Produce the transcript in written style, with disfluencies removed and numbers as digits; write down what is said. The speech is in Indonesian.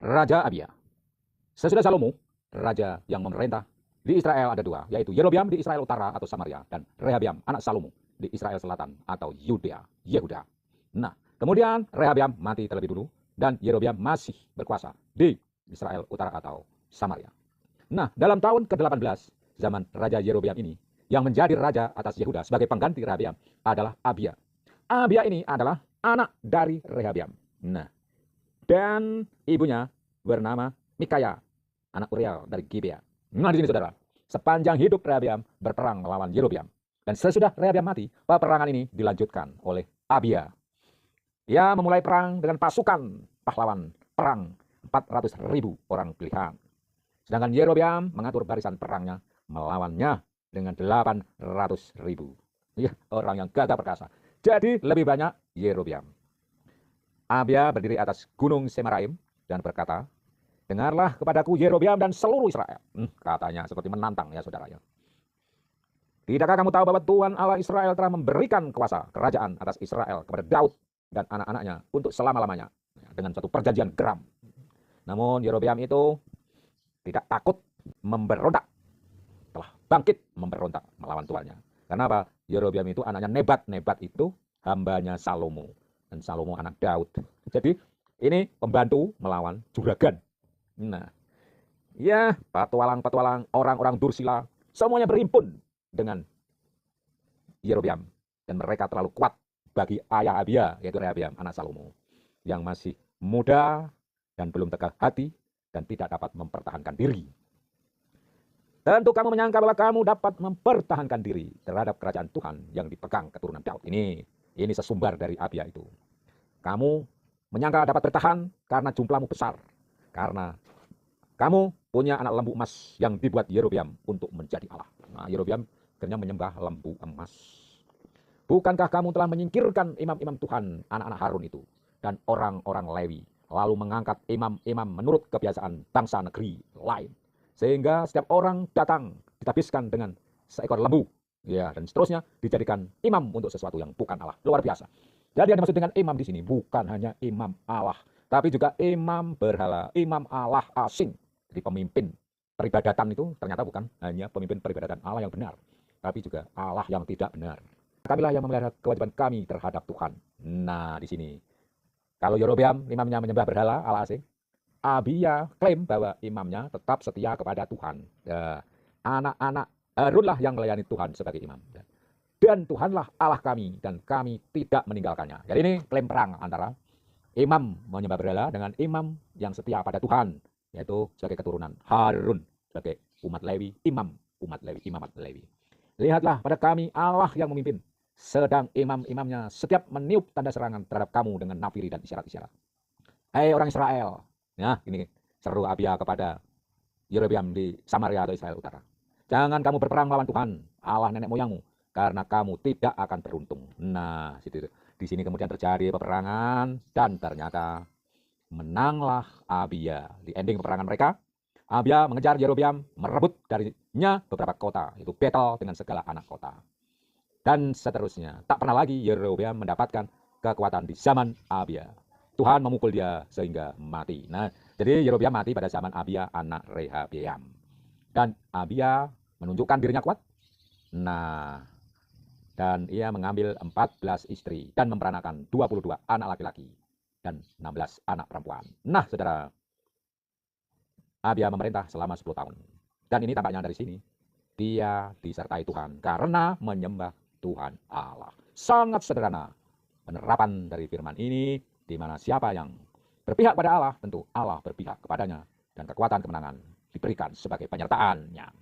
Raja Abia. Sesudah Salomo, raja yang memerintah di Israel ada dua, yaitu Yerobeam di Israel Utara atau Samaria, dan Rehabiam anak Salomo di Israel Selatan atau Yudea, Yehuda. Nah, kemudian Rehabiam mati terlebih dulu, dan Yerobeam masih berkuasa di Israel Utara atau Samaria. Nah, dalam tahun ke-18 zaman Raja Yerobeam ini, yang menjadi raja atas Yehuda sebagai pengganti Rehabiam adalah Abia. Abia ini adalah anak dari Rehabiam. Nah, dan ibunya bernama Mikaya, anak Uriel dari Gibea. Nah, di sini saudara, sepanjang hidup Rehabiam berperang melawan Yerobeam. Dan sesudah Rehabiam mati, peperangan ini dilanjutkan oleh Abia. Ia memulai perang dengan pasukan pahlawan perang 400.000 orang pilihan. Sedangkan Yerobeam mengatur barisan perangnya melawannya dengan 800.000. Ya, orang yang gagah perkasa. Jadi lebih banyak Yerobeam. Abia berdiri atas gunung Semaraim dan berkata, "Dengarlah kepadaku Yerobeam dan seluruh Israel." Katanya seperti menantang ya saudara ya. "Tidakkah kamu tahu bahwa Tuhan Allah Israel telah memberikan kuasa kerajaan atas Israel kepada Daud dan anak-anaknya untuk selama-lamanya dengan suatu perjanjian geram. Namun Yerobeam itu tidak takut memberontak, telah bangkit memberontak melawan tuannya. Karena apa? Yerobeam itu anaknya Nebat, Nebat itu hambanya Salomo, dan Salomo anak Daud. Jadi ini pembantu melawan juragan. Nah, ya petualang-petualang, orang-orang Dursila, semuanya berhimpun dengan Yerobeam. Dan mereka terlalu kuat bagi ayah Abia, yaitu Rehabiam, anak Salomo, yang masih muda dan belum tegak hati dan tidak dapat mempertahankan diri. Tentu kamu menyangka bahwa kamu dapat mempertahankan diri terhadap kerajaan Tuhan yang dipegang keturunan Daud. Ini sesumbar dari Abia itu. Kamu menyangka dapat bertahan karena jumlahmu besar. Karena kamu punya anak lembu emas yang dibuat Yerobeam untuk menjadi Allah. Nah, Yerobeam akhirnya menyembah lembu emas. Bukankah kamu telah menyingkirkan imam-imam Tuhan, anak-anak Harun itu, dan orang-orang Lewi, lalu mengangkat imam-imam menurut kebiasaan bangsa negeri lain, sehingga setiap orang datang ditabiskan dengan seekor lembu, ya, dan seterusnya dijadikan imam untuk sesuatu yang bukan Allah. Luar biasa. Jadi yang dimaksud dengan imam di sini bukan hanya imam Allah, tapi juga imam berhala, imam Allah asing. Jadi pemimpin peribadatan itu ternyata bukan hanya pemimpin peribadatan Allah yang benar, tapi juga Allah yang tidak benar. Kamilah yang memelihara kewajiban kami terhadap Tuhan. Nah, di sini kalau Yerobeam imamnya menyembah berhala Allah asing, Abia klaim bahwa imamnya tetap setia kepada Tuhan. Anak-anak Harunlah yang melayani Tuhan sebagai imam. Dan Tuhanlah Allah kami, dan kami tidak meninggalkannya. Jadi ini klaim perang antara imam menyembah berhala dengan imam yang setia pada Tuhan, yaitu sebagai keturunan Harun, sebagai umat Lewi, imam umat Lewi, imamat Lewi. Lihatlah pada kami Allah yang memimpin, sedang imam-imamnya setiap meniup tanda serangan terhadap kamu dengan nafiri dan isyarat-isyarat. Hai orang Israel, nah ini seru Abia kepada Yerobeam di Samaria atau Israel Utara. Jangan kamu berperang melawan Tuhan, Allah nenek moyangmu, karena kamu tidak akan beruntung. Nah, di sini kemudian terjadi peperangan dan ternyata menanglah Abia. Di ending peperangan mereka, Abia mengejar Yerobeam, merebut darinya beberapa kota, yaitu Betel dengan segala anak kota. Dan seterusnya, tak pernah lagi Yerobeam mendapatkan kekuatan di zaman Abia. Tuhan memukul dia sehingga mati. Nah, jadi Yerobeam mati pada zaman Abia anak Rehabiam. Dan Abia menunjukkan dirinya kuat. Nah, dan ia mengambil 14 istri dan memperanakan 22 anak laki-laki dan 16 anak perempuan. Nah, saudara, Abia memerintah selama 10 tahun. Dan ini tampaknya dari sini, dia disertai Tuhan karena menyembah Tuhan Allah. Sangat sederhana penerapan dari firman ini, di mana siapa yang berpihak pada Allah, tentu Allah berpihak kepadanya, dan kekuatan kemenangan diberikan sebagai penyertaannya.